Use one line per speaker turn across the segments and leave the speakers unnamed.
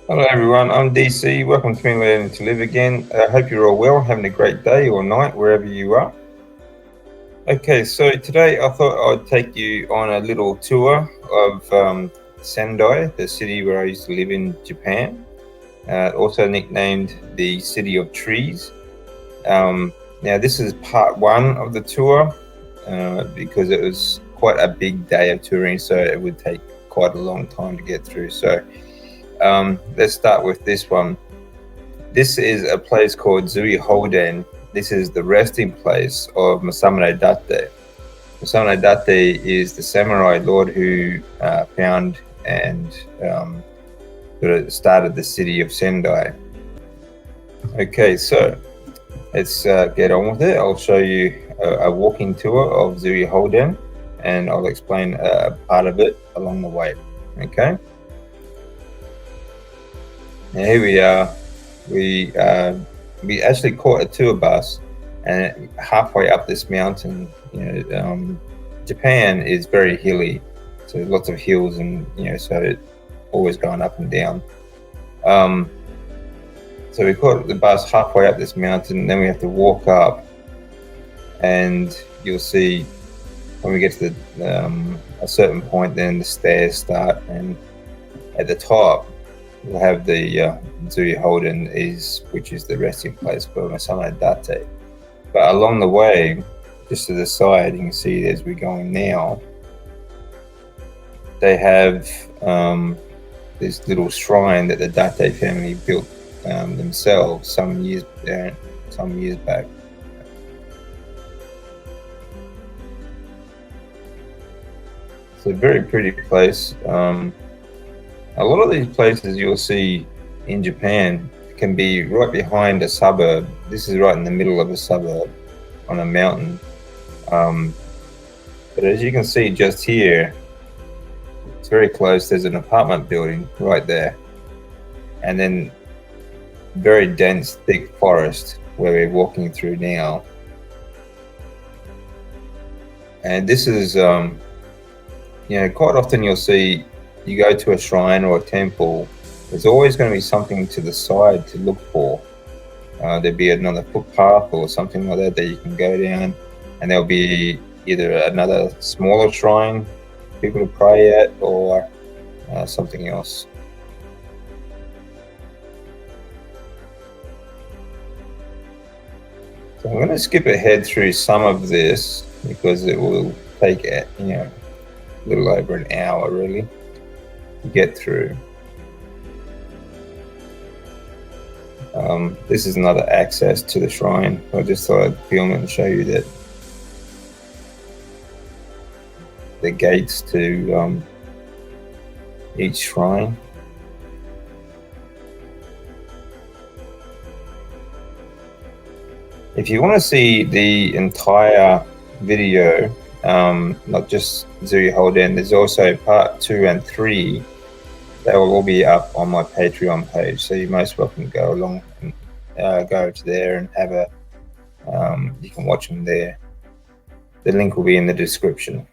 Hello everyone, I'm DC. Welcome to Me Learning to Live again. I hope you're all well, having a great day or night wherever you are. Okay, so today I thought I'd take you on a little tour of Sendai, the city where I used to live in Japan, also nicknamed the City of Trees. Now this is part one of the tour because it was quite a big day of touring, so it would take quite a long time to get through. So let's start with this one. This is a place called Zui Hoden. This is the resting place of Masamune Date. Masamune Date is the samurai lord who found and sort of started the city of Sendai. Okay, so let's get on with it. I'll show you a walking tour of Zui Hoden, and I'll explain part of it along the way. Okay. Now here we are. We actually caught a tour bus, and halfway up this mountain, Japan is very hilly, so lots of hills, and so it always going up and down. So we caught the bus halfway up this mountain, and then we have to walk up, and you'll see when we get to a certain point, then the stairs start, and at the top we'll have the Zui Hoden, which is the resting place for Masamune Date. But along the way, just to the side, you can see as we're going now, they have this little shrine that the Date family built themselves some years back. It's a very pretty place. A lot of these places you'll see in Japan can be right behind a suburb. This is right in the middle of a suburb on a mountain. But as you can see just here, it's very close. There's an apartment building right there. And then very dense, thick forest where we're walking through now. And this is, quite often you'll see you go to a shrine or a temple, there's always going to be something to the side to look for. There'd be another footpath or something like that you can go down, and there'll be either another smaller shrine for people to pray at, or something else. So I'm going to skip ahead through some of this because it will take a little over an hour really to get through. This is another access to the shrine. I just thought I'd film it and show you that the gates to each shrine. If you want to see the entire video, not just Zui Hoden, there's also part 2 and 3. They will all be up on my Patreon page, so you're most welcome to go along and go to there and have you can watch them there. The link will be in the description.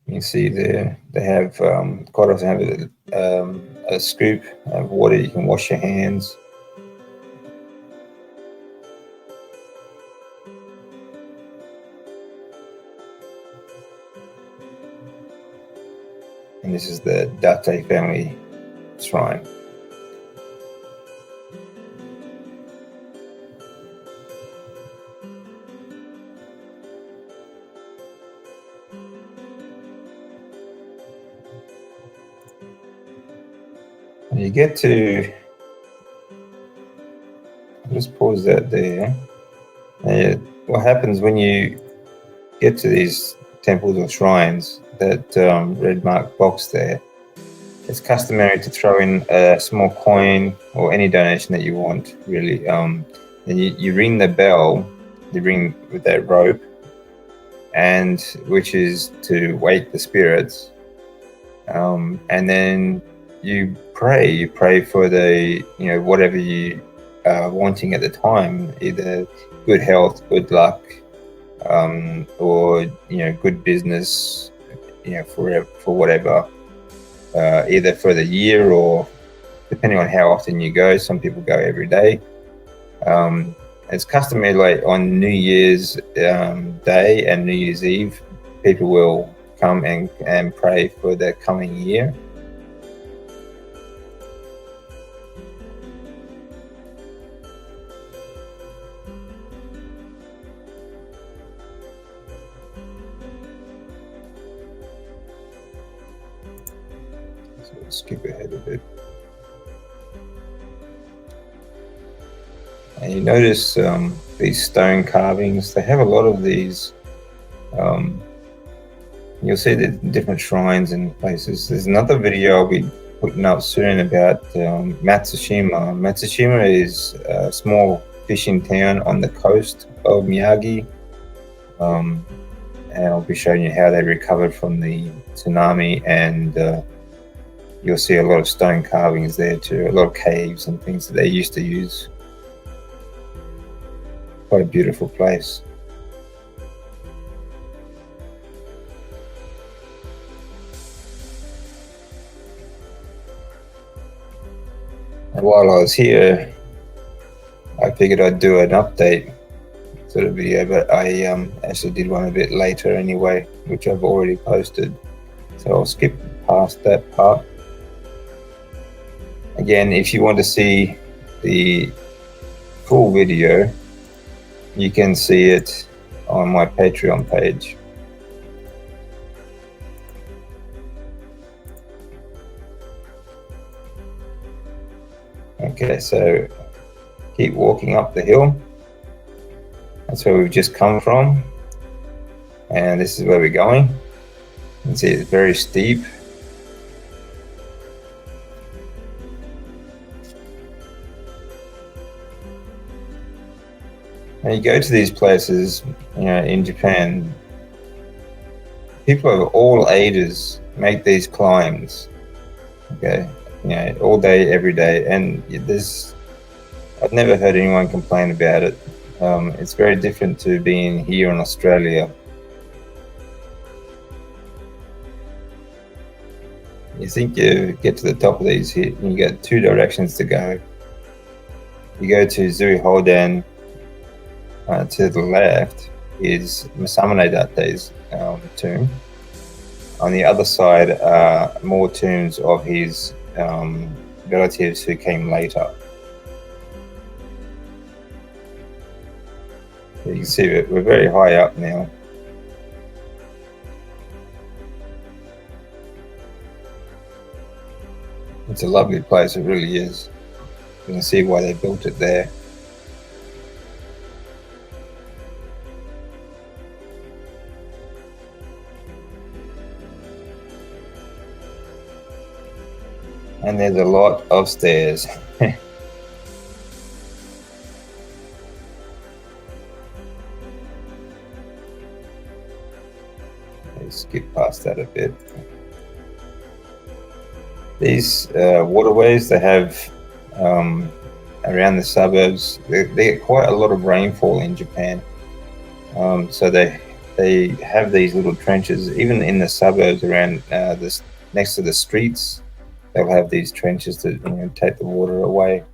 You can see there they have quite often have a scoop of water. You can wash your hands. And this is the Date family shrine. When you get to, I'll just pause that there. What happens when you get to these temples or shrines, that red marked box there, it's customary to throw in a small coin or any donation that you want, really. And you ring the bell, you ring with that rope, and which is to wake the spirits. And then you pray for the whatever you are wanting at the time, either good health, good luck, or good business, for whatever, either for the year or depending on how often you go. Some people go every day. It's customary, like on New Year's Day and New Year's Eve, people will come and pray for the coming year. So we'll skip ahead a bit. And you notice these stone carvings, they have a lot of these. You'll see the different shrines and places. There's another video I'll be putting up soon about Matsushima. Matsushima is a small fishing town on the coast of Miyagi. And I'll be showing you how they recovered from the tsunami, and you'll see a lot of stone carvings there too, a lot of caves and things that they used to use. Quite a beautiful place. And while I was here, I figured I'd do an update sort of video, but I actually did one a bit later anyway, which I've already posted. So I'll skip past that part. Again, if you want to see the full video, you can see it on my Patreon page. Okay, so keep walking up the hill. That's where we've just come from, and this is where we're going. You can see it's very steep. And you go to these places, in Japan, people of all ages make these climbs. Okay, all day, every day, and I've never heard anyone complain about it. It's very different to being here in Australia. You think you get to the top of these here, and you got two directions to go. You go to Zurihoden. To the left is Masamune Date's tomb. On the other side are more tombs of his relatives who came later. You can see we're very high up now. It's a lovely place, it really is. You can see why they built it there. And there's a lot of stairs. Let's skip past that a bit. These waterways they have around the suburbs, they get quite a lot of rainfall in Japan. So they have these little trenches, even in the suburbs around this next to the streets. They'll have these trenches to take the water away.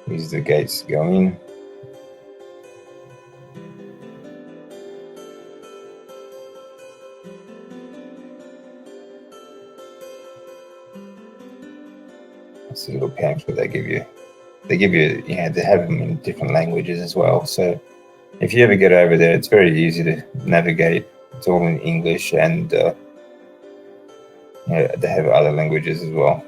These are the gates going. It's a little pamphlet they give you. They have them in different languages as well. So if you ever get over there, it's very easy to navigate. It's all in English, and they have other languages as well.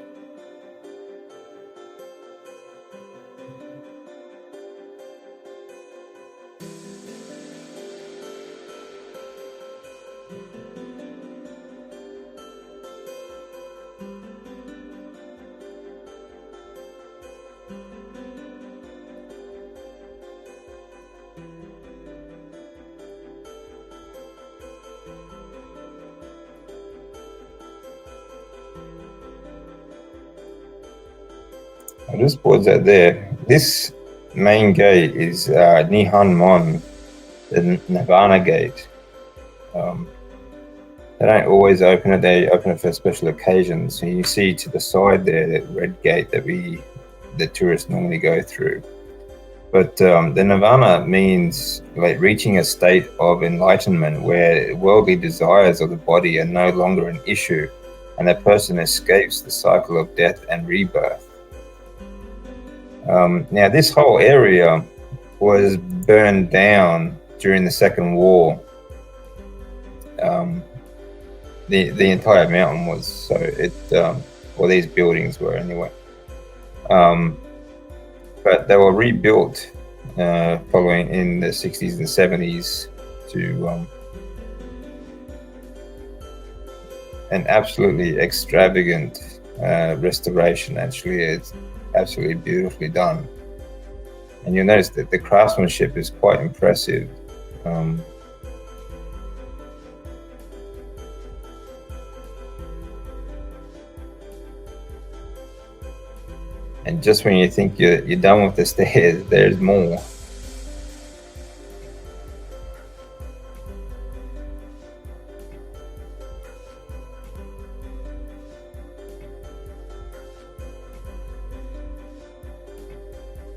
I'll just pause that there. This main gate is Nihonmon, the Nirvana gate. They don't always open it. They open it for special occasions. So you see to the side there that red gate that the tourists normally go through. But the nirvana means like reaching a state of enlightenment where worldly desires of the body are no longer an issue, and a person escapes the cycle of death and rebirth. Now, this whole area was burned down during the Second War. The entire mountain was, so it well, these buildings were anyway, but they were rebuilt following in the 60s and 70s to an absolutely extravagant restoration. Actually, it's absolutely beautifully done, and you'll notice that the craftsmanship is quite impressive. And just when you think you're done with the stairs, there's more.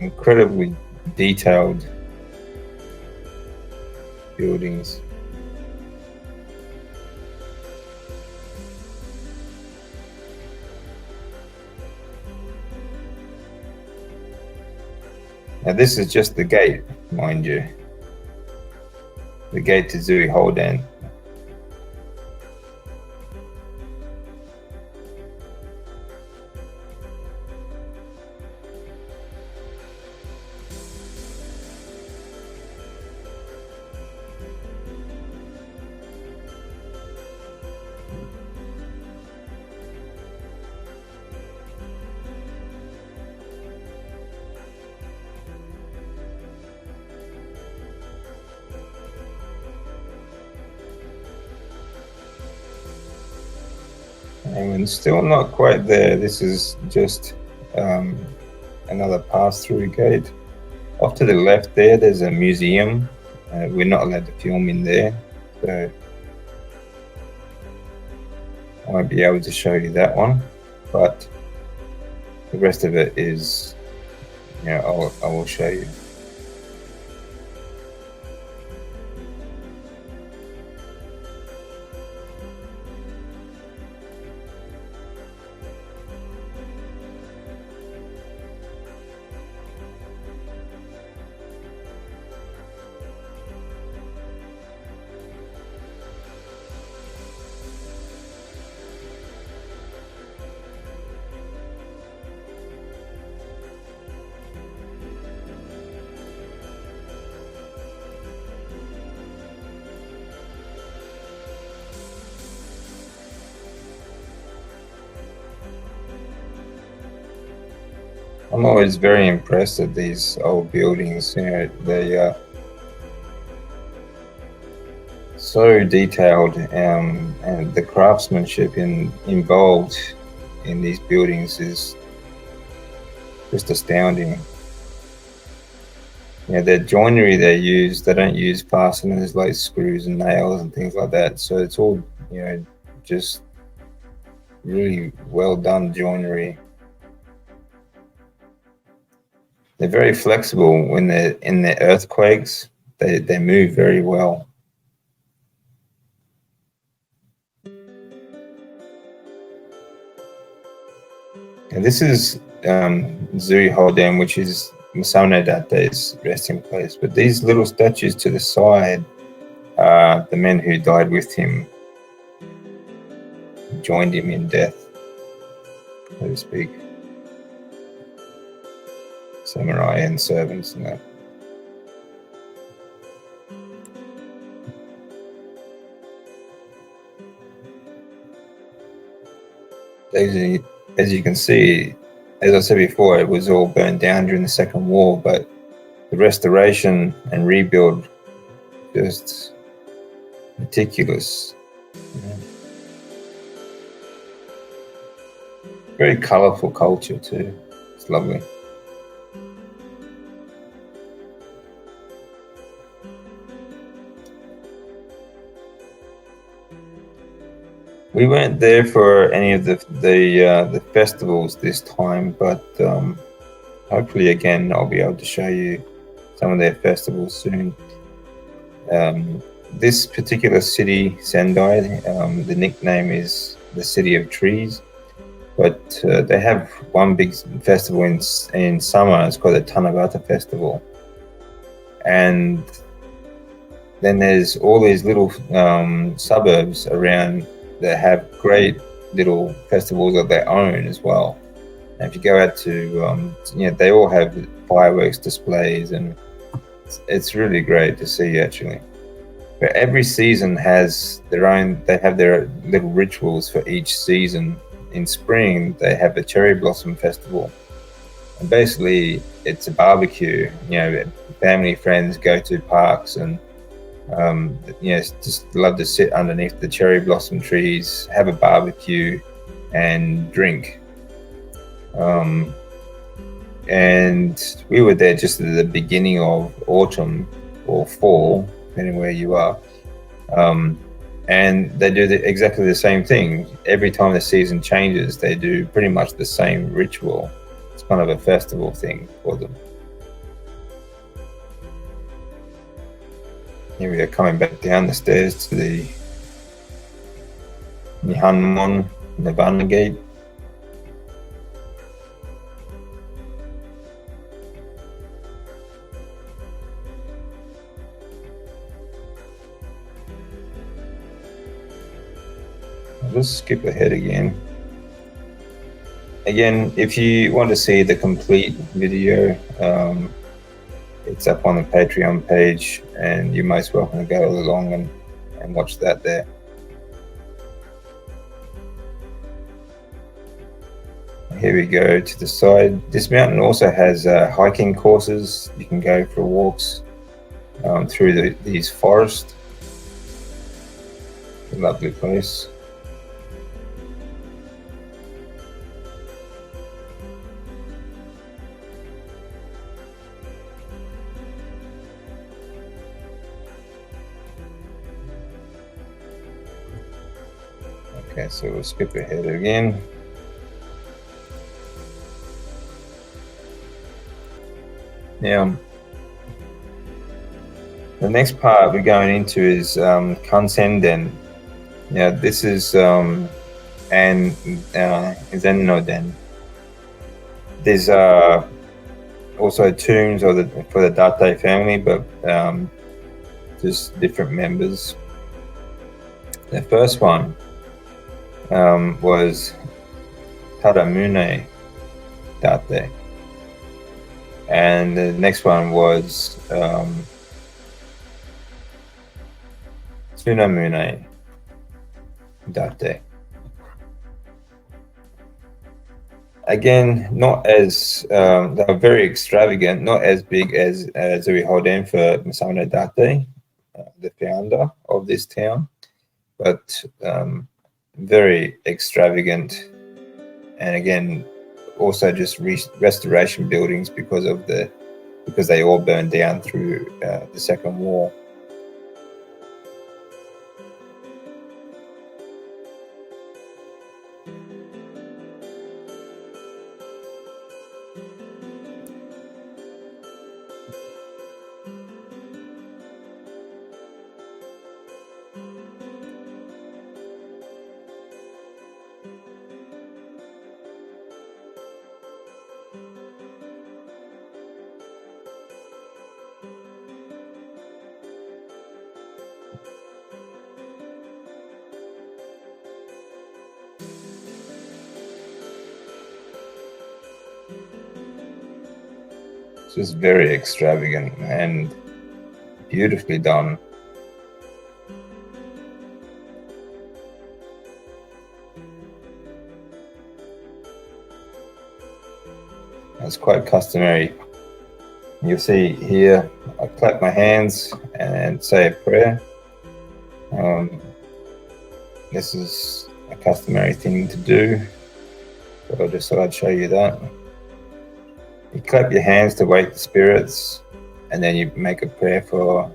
Incredibly detailed buildings. Now this is just the gate, mind you. The gate to Zui Holden. And still not quite there. This is just another pass-through gate. Off to the left there, there's a museum. We're not allowed to film in there, so I won't be able to show you that one. But the rest of it is, I will show you. I'm always very impressed at these old buildings. They are so detailed, and the craftsmanship involved in these buildings is just astounding. The joinery they use, they don't use fasteners like screws and nails and things like that. So it's all, just really well done joinery. They're very flexible when they're in the earthquakes. They move very well. And this is Zui Holden, which is Masamune Date's resting place. But these little statues to the side are the men who died with him, joined him in death, so to speak. Samurai and servants and that. As you can see, as I said before, it was all burned down during the Second War, but the restoration and rebuild, just meticulous. Very colourful culture too. It's lovely. We weren't there for any of the festivals this time, but hopefully again I'll be able to show you some of their festivals soon. This particular city, Sendai, the nickname is the City of Trees, but they have one big festival in summer. It's called the Tanabata Festival, and then there's all these little suburbs around that have great little festivals of their own as well. And if you go out to, they all have fireworks displays, and it's really great to see actually. But every season has their own. They have their little rituals for each season. In spring, they have the Cherry Blossom Festival, and basically it's a barbecue. Family, friends go to parks and just love to sit underneath the cherry blossom trees, have a barbecue, and drink. And we were there just at the beginning of autumn or fall, depending where you are. And they do exactly the same thing. Every time the season changes, they do pretty much the same ritual. It's kind of a festival thing for them. Here we are coming back down the stairs to the Nihanmon Nirvana Gate. I'll just skip ahead again. Again, if you want to see the complete video, it's up on the Patreon page, and you're most welcome to go along and watch that there. Here we go to the side. This mountain also has hiking courses. You can go for walks through these forests. A lovely place. Okay, so we'll skip ahead again. Now, the next part we're going into is Kansenden. Now, this is Zen-no-den. There's also tombs for the Date family, but just different members. The first one was Masamune Date, and the next one was Tsunamune Date. Again, not as they are very extravagant, not as big as Zurihoden for Masamune Date, the founder of this town, but very extravagant, and again also just restoration buildings because they all burned down through the Second War. It's just very extravagant and beautifully done. It's quite customary. You'll see here, I clap my hands and say a prayer. This is a customary thing to do, so I just thought I'd show you that. You clap your hands to wake the spirits, and then you make a prayer for,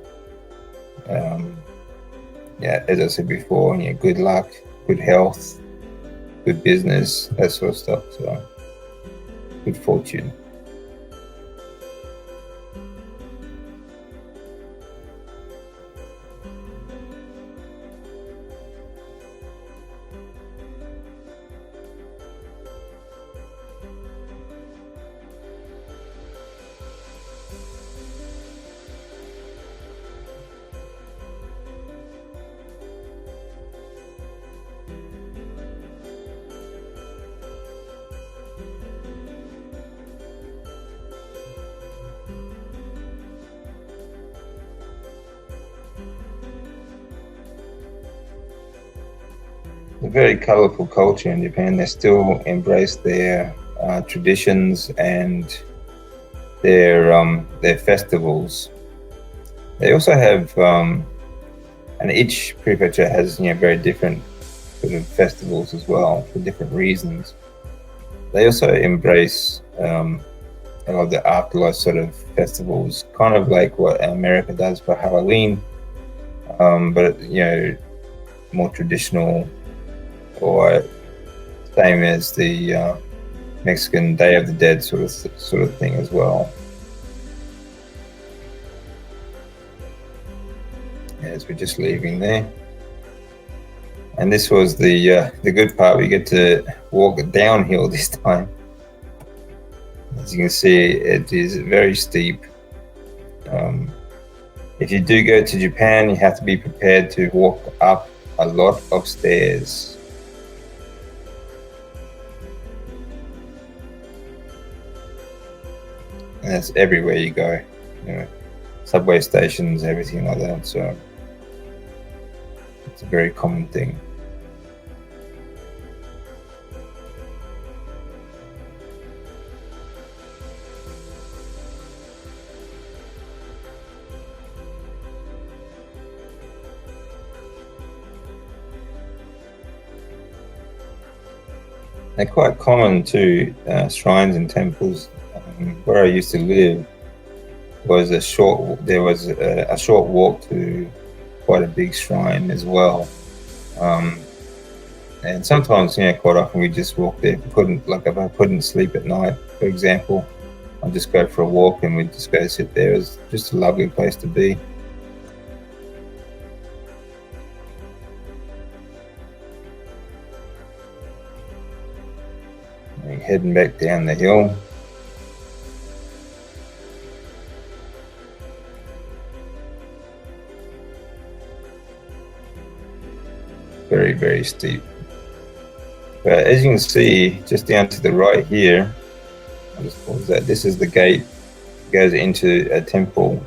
as I said before, good luck, good health, good business, that sort of stuff. So, good fortune. A very colourful culture in Japan. They still embrace their traditions and their festivals. They also have, and each prefecture has very different sort of festivals as well for different reasons. They also embrace a lot of the afterlife sort of festivals, kind of like what America does for Halloween, but more traditional, or same as the Mexican Day of the Dead sort of thing as well. As we're just leaving there, and this was the good part. We get to walk downhill this time. As you can see, it is very steep. If you do go to Japan, you have to be prepared to walk up a lot of stairs. And that's everywhere you go, subway stations, everything like that. So it's a very common thing. They're quite common too, shrines and temples. Where I used to live was there was a short walk to quite a big shrine as well. And sometimes, quite often we just walk there. If I couldn't sleep at night, for example, I'd just go for a walk and we'd just go sit there. It's just a lovely place to be. And heading back down the hill. Very, very steep. But as you can see, just down to the right here, I'll just pause that. This is the gate that goes into a temple.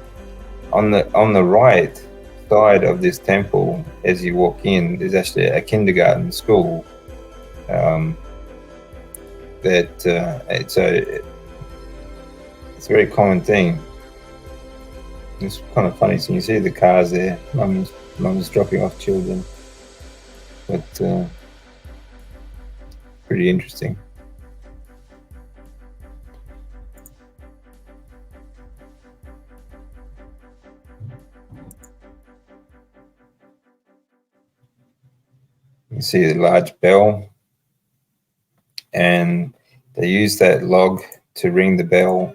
On the right side of this temple, as you walk in, there's actually a kindergarten school. It's a very common thing. It's kind of funny. So you see the cars there. Mum's dropping off children. But pretty interesting. You see the large bell, and they use that log to ring the bell,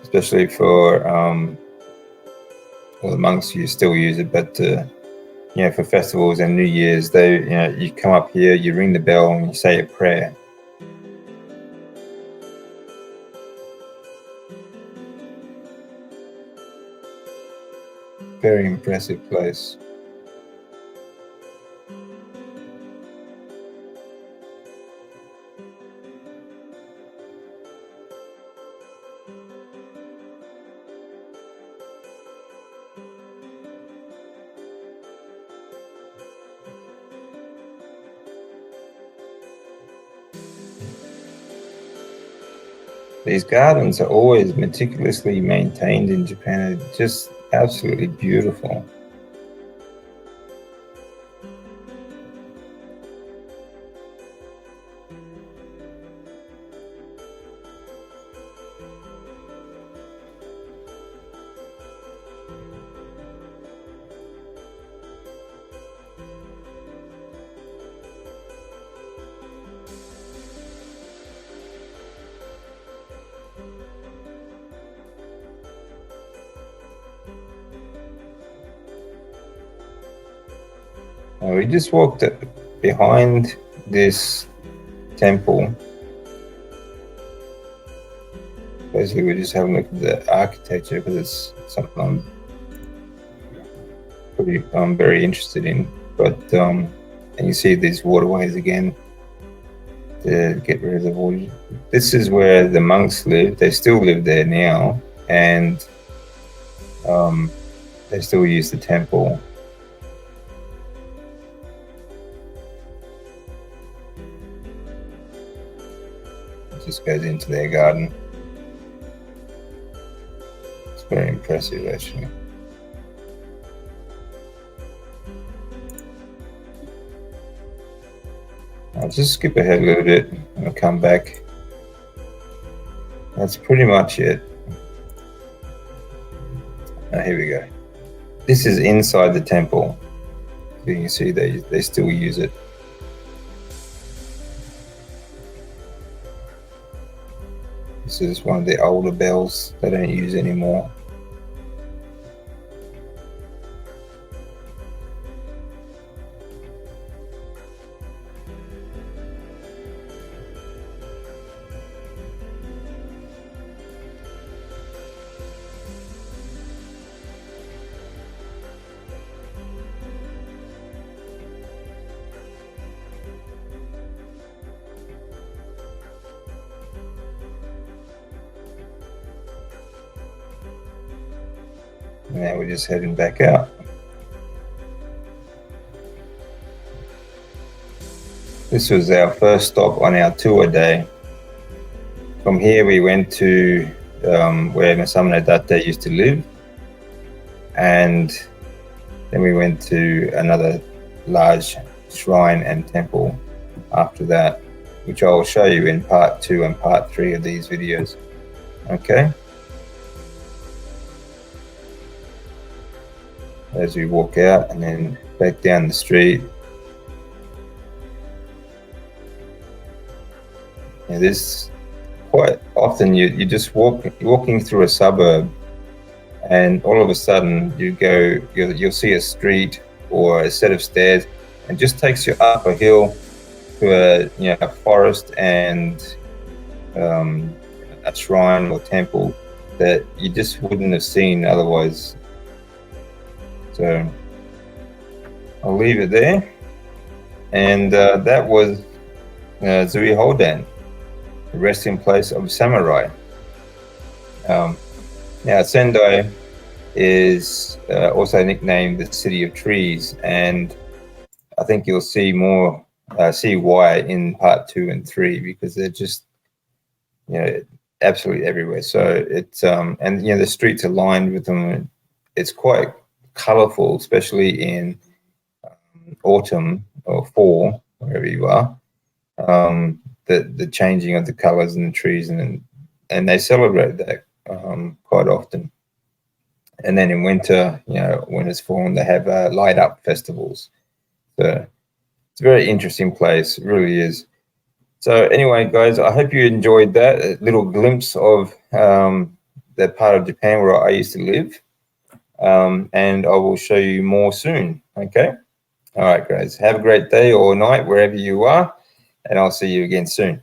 especially for the monks. You still use it, but for festivals and New Year's, you come up here, you ring the bell, and you say a prayer. Very impressive place. These gardens are always meticulously maintained in Japan. It's just absolutely beautiful. We just walked behind this temple. Basically, we're just having a look at the architecture because it's something I'm very interested in. But and you see these waterways again to get rid of the water. This is where the monks live. They still live there now, and they still use the temple. It just goes into their garden. It's very impressive, actually. I'll just skip ahead a little bit and I'll come back. That's pretty much it. Here we go. This is inside the temple. You can see they still use it. This is one of the older bells they don't use anymore. Now we're just heading back out. This was our first stop on our tour day. From here we went to where Masamune Date used to live, and then we went to another large shrine and temple after that, which I'll show you in part 2 and part 3 of these videos. Okay. As we walk out and then back down the street. Yeah, this quite often you're just walking through a suburb, and all of a sudden you'll see a street or a set of stairs, and just takes you up a hill to a forest and a shrine or temple that you just wouldn't have seen otherwise. So I'll leave it there. And that was Zui Hodan, the resting place of samurai. Now Sendai is also nicknamed the City of Trees, and I think you'll see why in part 2 and 3, because they're just absolutely everywhere. So it's and the streets are lined with them. It's quite colorful, especially in autumn or fall, wherever you are. The changing of the colors in the trees, and they celebrate that quite often. And then in winter, when it's fallen, they have light up festivals. So it's a very interesting place. It really is. So anyway, guys, I hope you enjoyed that a little glimpse of that part of Japan where I used to live. And I will show you more soon. Okay. All right, guys. Have a great day or night wherever you are, and I'll see you again soon.